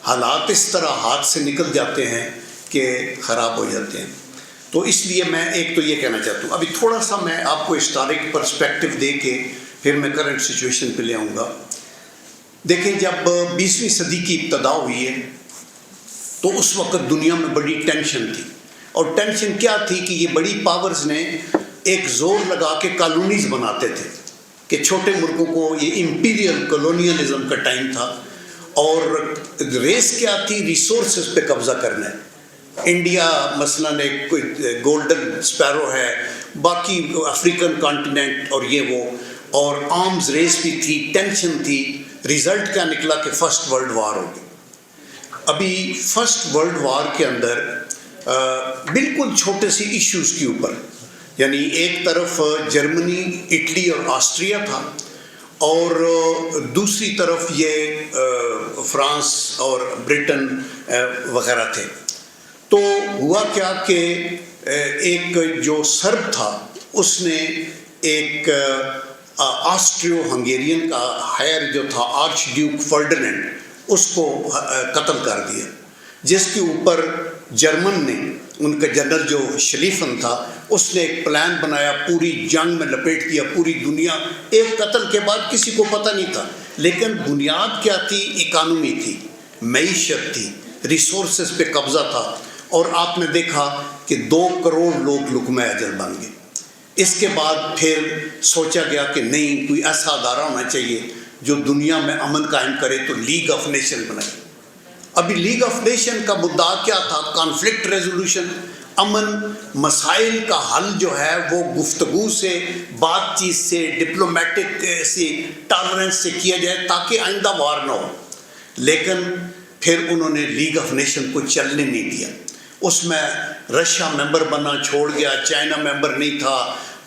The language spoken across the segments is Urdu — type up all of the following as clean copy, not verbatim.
حالات اس طرح ہاتھ سے نکل جاتے ہیں کہ خراب ہو جاتے ہیں. تو اس لیے میں ایک تو یہ کہنا چاہتا ہوں. ابھی تھوڑا سا میں آپ کو ہسٹورک پرسپیکٹو دے کے پھر میں کرنٹ سچویشن پہ لے آؤں گا. دیکھیں جب 20ویں صدی کی ابتدا ہوئی ہے تو اس وقت دنیا میں بڑی ٹینشن تھی. اور ٹینشن کیا تھی کہ یہ بڑی پاورز نے ایک زور لگا کے کالونیز بناتے تھے کہ چھوٹے ملکوں کو، یہ امپیریل کولونیلزم کا ٹائم تھا. اور ریس کیا تھی؟ ریسورسز پہ قبضہ کرنا ہے. انڈیا مثلاً ایک کوئی گولڈن اسپیرو ہے، باقی افریقن کانٹیننٹ اور یہ وہ، اور آرمز ریس بھی تھی، ٹینشن تھی. ریزلٹ کیا نکلا کہ فرسٹ ورلڈ وار ہو گئی. ابھی فرسٹ ورلڈ وار کے اندر بالکل چھوٹے سی ایشوز کے اوپر، یعنی ایک طرف جرمنی، اٹلی اور آسٹریا تھا، اور دوسری طرف یہ فرانس اور برٹن وغیرہ تھے. تو ہوا کیا کہ ایک جو سرب تھا اس نے ایک آسٹریو ہنگیرین کا ہائر جو تھا آرچ ڈیوک فرڈینینڈ، اس کو قتل کر دیا، جس کے اوپر جرمن نے، ان کا جنرل جو شلیفن تھا، اس نے ایک پلان بنایا، پوری جنگ میں لپیٹ دیا پوری دنیا. ایک قتل کے بعد کسی کو پتہ نہیں تھا، لیکن بنیاد کیا تھی؟ اکانومی تھی، معیشت تھی، ریسورسز پہ قبضہ تھا. اور آپ نے دیکھا کہ 2 کروڑ لوگ لقمہ اجل بن گئے. اس کے بعد پھر سوچا گیا کہ نہیں، کوئی ایسا ادارہ ہونا چاہیے جو دنیا میں امن قائم کرے، تو لیگ آف نیشن بنائی. ابھی لیگ آف نیشن کا مدعا کیا تھا؟ کانفلکٹ ریزولوشن، امن مسائل کا حل جو ہے وہ گفتگو سے، بات چیت سے، ڈپلومیٹک سے، ٹالرنس سے کیا جائے تاکہ آئندہ وار نہ ہو. لیکن پھر انہوں نے لیگ آف نیشن کو چلنے نہیں دیا. اس میں رشیا ممبر بنا چھوڑ گیا، چائنا ممبر نہیں تھا.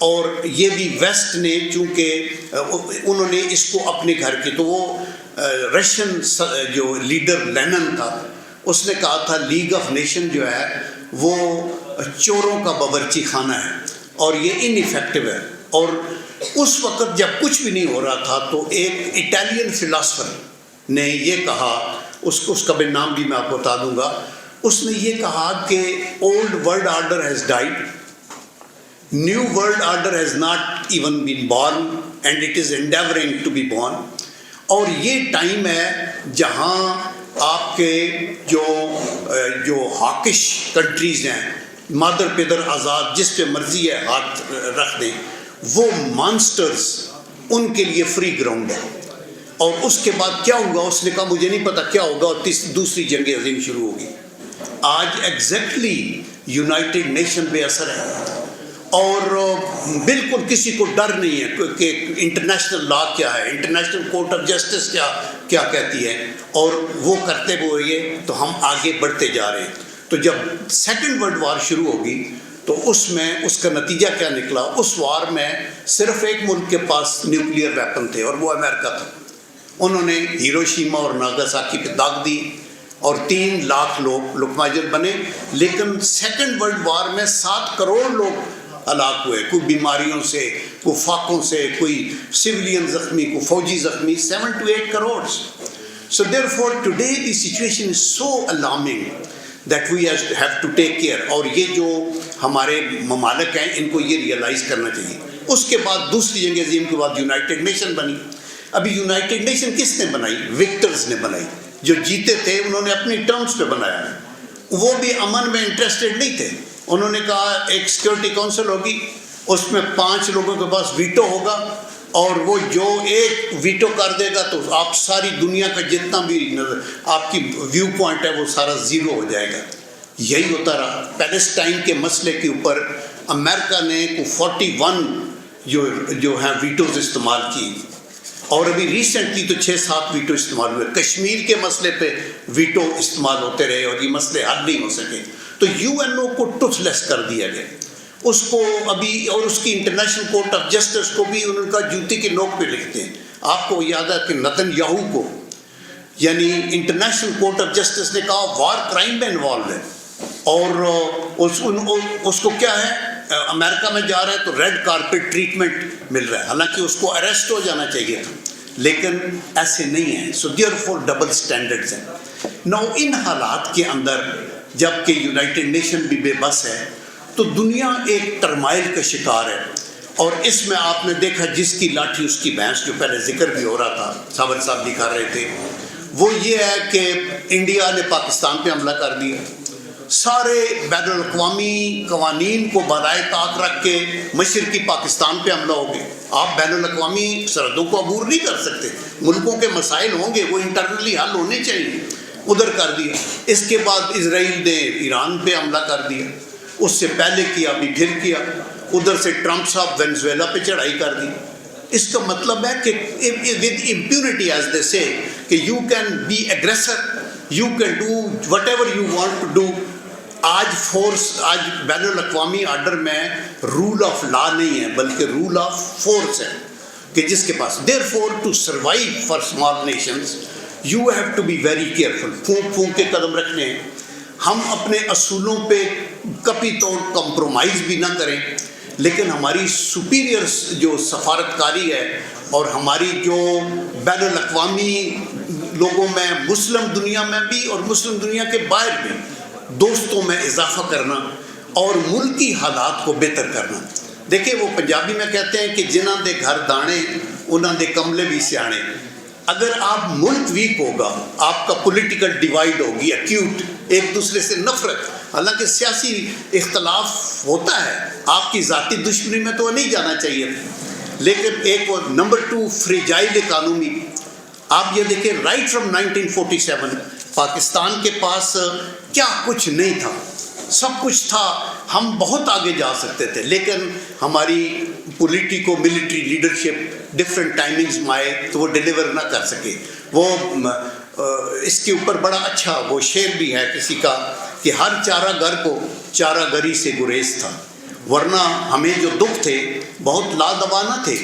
اور یہ بھی ویسٹ نے، چونکہ انہوں نے اس کو اپنے گھر کی، تو وہ رشین جو لیڈر لینن تھا، اس نے کہا تھا لیگ آف نیشن جو ہے وہ چوروں کا باورچی خانہ ہے اور یہ ان ایفیکٹو ہے. اور اس وقت جب کچھ بھی نہیں ہو رہا تھا تو ایک اٹالین فلاسفر نے یہ کہا، اس کا بھی نام بھی میں آپ کو بتا دوں گا. اس نے یہ کہا کہ old world order has died, new world order has not even been born and it is enduring to be born. اور یہ ٹائم ہے جہاں آپ کے جو ہاکش کنٹریز ہیں، مادر پیدر آزاد، جس پہ مرضی ہے ہاتھ رکھ دیں، وہ مانسٹرز، ان کے لیے فری گراؤنڈ ہے. اور اس کے بعد کیا ہوگا؟ اس نے کہا مجھے نہیں پتا کیا ہوگا، اور دوسری جنگ عظیم شروع ہوگی. آج ایگزیکٹلی یونائٹڈ نیشن بے اثر ہے، اور بالکل کسی کو ڈر نہیں ہے کہ انٹرنیشنل لا کیا ہے، انٹرنیشنل کورٹ آف جسٹس کیا کہتی ہے، اور وہ کرتے ہوئے تو ہم آگے بڑھتے جا رہے ہیں. تو جب سیکنڈ ورلڈ وار شروع ہوگی تو اس میں اس کا نتیجہ کیا نکلا؟ اس وار میں صرف ایک ملک کے پاس نیوکلیئر ویپن تھے، اور وہ امریکہ تھا. انہوں نے ہیروشیما اور ناگاساکی پہ داغ دی اور 3 لاکھ لوگ لقمہ اجل بنے. لیکن سیکنڈ ورلڈ وار میں 7 کروڑ لوگ ہلاک ہوئے، کوئی بیماریوں سے، کوئی فاقوں سے، کوئی سویلین زخمی، کوئی فوجی زخمی، 7 to 8 crores. So therefore today the situation is so alarming that we have to take care. اور یہ جو ہمارے ممالک ہیں ان کو یہ ریئلائز کرنا چاہیے. اس کے بعد دوسری جنگ عظیم کے بعد یونائٹڈ نیشن بنی. ابھی یونائٹڈ نیشن کس نے بنائی؟ وکٹرز نے بنائی. جو جیتے تھے انہوں نے اپنی ٹرمز پہ بنایا. وہ بھی امن میں انٹرسٹڈ نہیں تھے. انہوں نے کہا ایک سیکورٹی کونسل ہوگی، اس میں 5 لوگوں کے پاس ویٹو ہوگا، اور وہ جو ایک ویٹو کر دے گا تو آپ ساری دنیا کا جتنا بھی آپ کی ویو پوائنٹ ہے وہ سارا زیرو ہو جائے گا. یہی ہوتا رہا. پیلسٹائن کے مسئلے کے اوپر امریکہ نے 41 جو ہیں ویٹوز استعمال کی، اور ابھی ریسنٹلی تو 6-7 ویٹو استعمال ہوئے. کشمیر کے مسئلے پہ ویٹو استعمال ہوتے رہے اور یہ مسئلے حل نہیں ہو سکے. تو UN کو ٹوتھ لیس کر دیا گیا اس کو ابھی، اور اس کی انٹرنیشنل کورٹ آف جسٹس کو بھی ان کا جوتی کی نوک پہ لکھتے ہیں. آپ کو یاد ہے کہ نتن یاہو کو، یعنی انٹرنیشنل کورٹ آف جسٹس نے کہا وار کرائم میں انوالو ہے، اور اس کو کیا ہے، امریکہ میں جا رہا ہے تو ریڈ کارپیٹ ٹریٹمنٹ مل رہا ہے، حالانکہ اس کو اریسٹ ہو جانا چاہیے تھا. لیکن ایسے نہیں ہیں. سو دیئر فور ڈبل اسٹینڈرڈز ہیں. نو ان حالات کے اندر جب کہ یونائٹڈ نیشن بھی بے بس ہے تو دنیا ایک ٹرمائل کا شکار ہے. اور اس میں آپ نے دیکھا جس کی لاٹھی اس کی بھینس، جو پہلے ذکر بھی ہو رہا تھا، صابر صاحب بھی کر رہے تھے، وہ یہ ہے کہ انڈیا نے پاکستان پہ حملہ کر دیا. سارے بین الاقوامی قوانین کو بالائے طاق رکھ کے مشرقی پاکستان پہ حملہ ہو گیا. آپ بین الاقوامی سرحدوں کو عبور نہیں کر سکتے، ملکوں کے مسائل ہوں گے وہ انٹرنلی حل ہونے چاہیے، ادھر کر دیا. اس کے بعد اسرائیل نے ایران پہ حملہ کر دیا، اس سے پہلے کیا ابھی پھر کیا. ادھر سے ٹرمپ صاحب وینزویلا پہ چڑھائی کر دی. اس کا مطلب ہے کہ ود امپیونٹی ایز دے سے کہ you can be aggressor, you can do whatever you want to do. آج بین الاقوامی آرڈر میں رول آف لا نہیں ہے بلکہ رول آف فورس ہے کہ جس کے پاس. There for to survive for small nations you have to be very careful. پھونک پھونک کے قدم رکھنے ہیں. ہم اپنے اصولوں پہ کبھی تو کمپرومائز بھی نہ کریں، لیکن ہماری سپیریئر جو سفارتکاری ہے اور ہماری جو بین الاقوامی لوگوں میں، مسلم دنیا میں بھی اور مسلم دنیا کے باہر بھی، دوستوں میں اضافہ کرنا اور ملکی حالات کو بہتر کرنا. دیکھیں وہ پنجابی میں کہتے ہیں کہ جنہاں دے گھر دانے انہاں دے کملے بھی سیانے. اگر آپ ملک ویک ہوگا، آپ کا پولیٹیکل ڈیوائیڈ ہوگی، ایکیوٹ، ایک دوسرے سے نفرت، حالانکہ سیاسی اختلاف ہوتا ہے، آپ کی ذاتی دشمنی میں تو نہیں جانا چاہیے، لیکن ایک اور نمبر 2 فریجائل اکانومی. آپ یہ دیکھیں رائٹ فرام 1947 پاکستان کے پاس کیا کچھ نہیں تھا، سب کچھ تھا، ہم بہت آگے جا سکتے تھے، لیکن ہماری politico military leadership different timings میں آئے تو وہ ڈیلیور نہ کر سکے. وہ اس کے اوپر بڑا اچھا وہ شعر بھی ہے کسی کا کہ ہر چارہ گر کو چارہ گری سے گریز تھا، ورنہ ہمیں جو دکھ تھے بہت لادوا نہ تھے.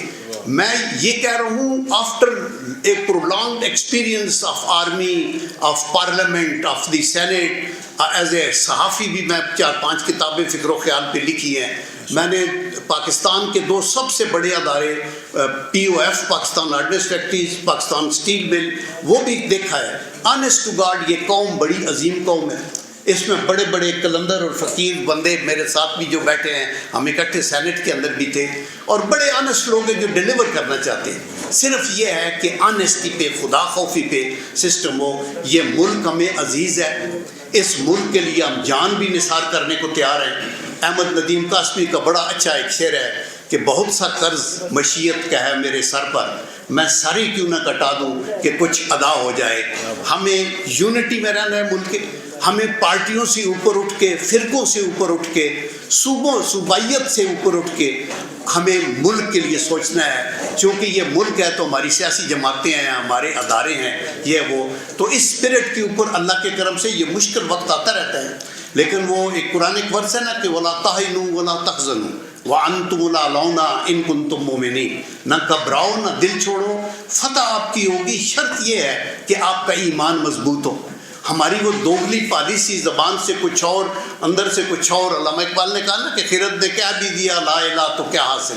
میں یہ کہہ رہا ہوں after a prolonged experience of army, of parliament, of the senate, as a صحافی بھی میں 4-5 کتابیں فکر و خیال پہ لکھی ہیں. میں نے پاکستان کے 2 سب سے بڑے ادارے POF Pakistan ordnance factories, Pakistan steel mill, وہ بھی دیکھا ہے. آنیسٹ ٹو گاڈ یہ قوم بڑی عظیم قوم ہے. اس میں بڑے بڑے قلندر اور فقیر بندے میرے ساتھ بھی جو بیٹھے ہیں، ہم اکٹھے سینٹ کے اندر بھی تھے، اور بڑے آنیسٹ لوگ ہیں جو ڈیلیور کرنا چاہتے ہیں. صرف یہ ہے کہ آنیسٹی پہ، خدا خوفی پہ سسٹم ہو. یہ ملک ہمیں عزیز ہے، اس ملک کے لیے ہم جان بھی نثار کرنے کو تیار ہیں. احمد ندیم قاسمی کا بڑا اچھا ایک شعر ہے کہ بہت سا قرض مشیت کا ہے میرے سر پر، میں ساری کیوں نہ کٹا دوں کہ کچھ ادا ہو جائے. ہمیں یونٹی میں رہنا ہے ملک کے. ہمیں پارٹیوں سے اوپر اٹھ کے، فرقوں سے اوپر اٹھ کے، صوبائیت سے اوپر اٹھ کے ہمیں ملک کے لیے سوچنا ہے. چونکہ یہ ملک ہے تو ہماری سیاسی جماعتیں ہیں، ہمارے ادارے ہیں، یہ وہ. تو اس اسپرٹ کے اوپر اللہ کے کرم سے یہ مشکل وقت آتا رہتا ہے، لیکن وہ ایک قرآن ایک ورس ہے نا کہ وَلَا تَهِنُوا وَلَا تَحْزَنُوا وَأَنْتُمُ الْأَعْلَوْنَ إِن كُنتُم مُؤْمِنِينَ. نہ گھبراؤ نہ دل چھوڑو، فتح آپ کی ہوگی. شرط یہ ہے کہ آپ کا ایمان مضبوط ہو. ہماری وہ دوگلی پالیسی، زبان سے کچھ اور اندر سے کچھ اور. علامہ اقبال نے کہا نا کہ خیرت نے کیا بھی دیا لا الہ تو کیا حاصل،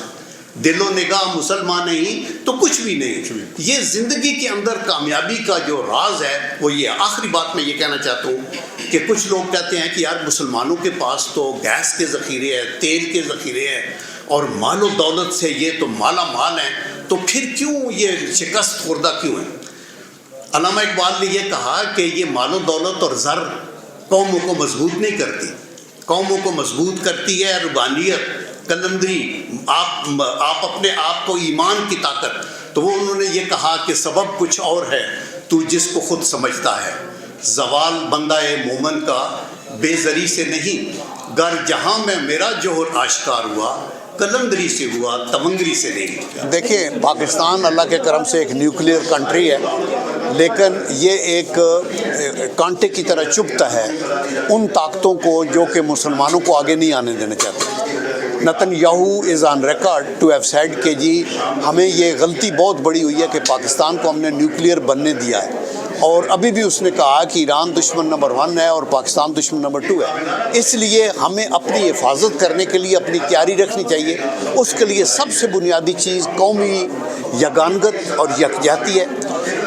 دل و نگاہ مسلمان نہیں تو کچھ بھی نہیں. یہ زندگی کے اندر کامیابی کا جو راز ہے وہ یہ. آخری بات میں یہ کہنا چاہتا ہوں کہ کچھ لوگ کہتے ہیں کہ یار مسلمانوں کے پاس تو گیس کے ذخیرے ہیں، تیل کے ذخیرے ہیں، اور مال و دولت سے یہ تو مالا مال ہیں، تو پھر کیوں یہ شکست خوردہ کیوں ہے؟ علامہ اقبال نے یہ کہا کہ یہ مال و دولت اور زر قوموں کو مضبوط نہیں کرتی. قوموں کو مضبوط کرتی ہے ربانیت، قلندری، آپ اپنے آپ کو ایمان کی طاقت. تو وہ انہوں نے یہ کہا کہ سبب کچھ اور ہے تو جس کو خود سمجھتا ہے. زوال بندہ مومن کا بے زری سے نہیں، گر جہاں میں میرا جوہر آشکار ہوا، قلندری سے ہوا تمنگری سے نہیں. دیکھیں پاکستان اللہ کے کرم سے ایک نیوکلیئر کنٹری ہے، لیکن یہ ایک کانٹے کی طرح چبھتا ہے ان طاقتوں کو جو کہ مسلمانوں کو آگے نہیں آنے دینا چاہتے. Netanyahu is on record to have said کہ جی ہمیں یہ غلطی بہت بڑی ہوئی ہے کہ پاکستان کو ہم نے نیوکلیئر بننے دیا ہے، اور ابھی بھی اس نے کہا کہ ایران دشمن نمبر 1 ہے اور پاکستان دشمن نمبر 2 ہے. اس لیے ہمیں اپنی حفاظت کرنے کے لیے اپنی تیاری رکھنی چاہیے. اس کے لیے سب سے بنیادی چیز قومی یگانگت اور یکجہتی ہے،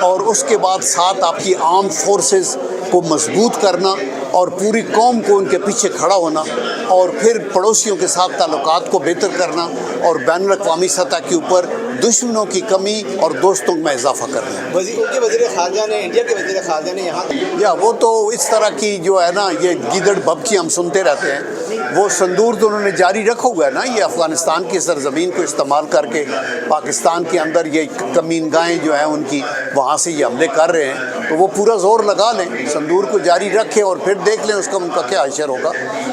اور اس کے بعد ساتھ آپ کی آرم فورسز کو مضبوط کرنا اور پوری قوم کو ان کے پیچھے کھڑا ہونا، اور پھر پڑوسیوں کے ساتھ تعلقات کو بہتر کرنا، اور بین الاقوامی سطح کے اوپر دشمنوں کی کمی اور دوستوں میں اضافہ کرنا۔ وزیر خارجہ نے، انڈیا کے وزیر خارجہ نے یہاں یا وہ تو اس طرح کی جو ہے نا، یہ گیدڑ بھبکی ہم سنتے رہتے ہیں، وہ صندور تو انہوں نے جاری رکھا ہوا ہے نا، یہ افغانستان کی سرزمین کو استعمال کر کے پاکستان کے اندر یہ کمین گاہیں جو ہیں ان کی وہاں سے یہ حملے کر رہے ہیں، تو وہ پورا زور لگا لیں، صندور کو جاری رکھیں اور پھر دیکھ لیں اس کا ان کا کیا حشر ہوگا۔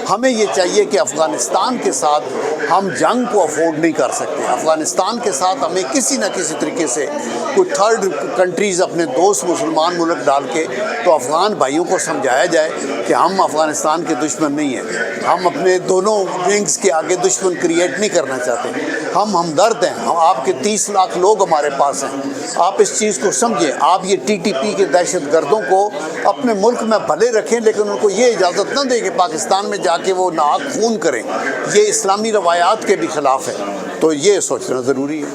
ہمیں یہ چاہیے کہ افغانستان کے ساتھ ہم جنگ کو افورڈ نہیں کر سکتے، افغانستان کے ساتھ ہمیں کسی نہ کسی طریقے سے کوئی تھرڈ کنٹریز اپنے دوست مسلمان ملک ڈال کے تو افغان بھائیوں کو سمجھایا جائے کہ ہم افغانستان کے دشمن نہیں ہیں، ہم اپنے دونوں ونگز کے آگے دشمن کریٹ نہیں کرنا چاہتے، ہم ہمدرد ہیں، ہم آپ کے 30 لاکھ لوگ ہمارے پاس ہیں، آپ اس چیز کو سمجھیں، آپ یہ ٹی ٹی پی کے دہشت گردوں کو اپنے ملک میں بھلے رکھیں لیکن ان کو یہ اجازت نہ دیں کہ پاکستان میں جا کے وہ ناحق خون کریں، یہ اسلامی روایات کے بھی خلاف ہے، تو یہ سوچنا ضروری ہے۔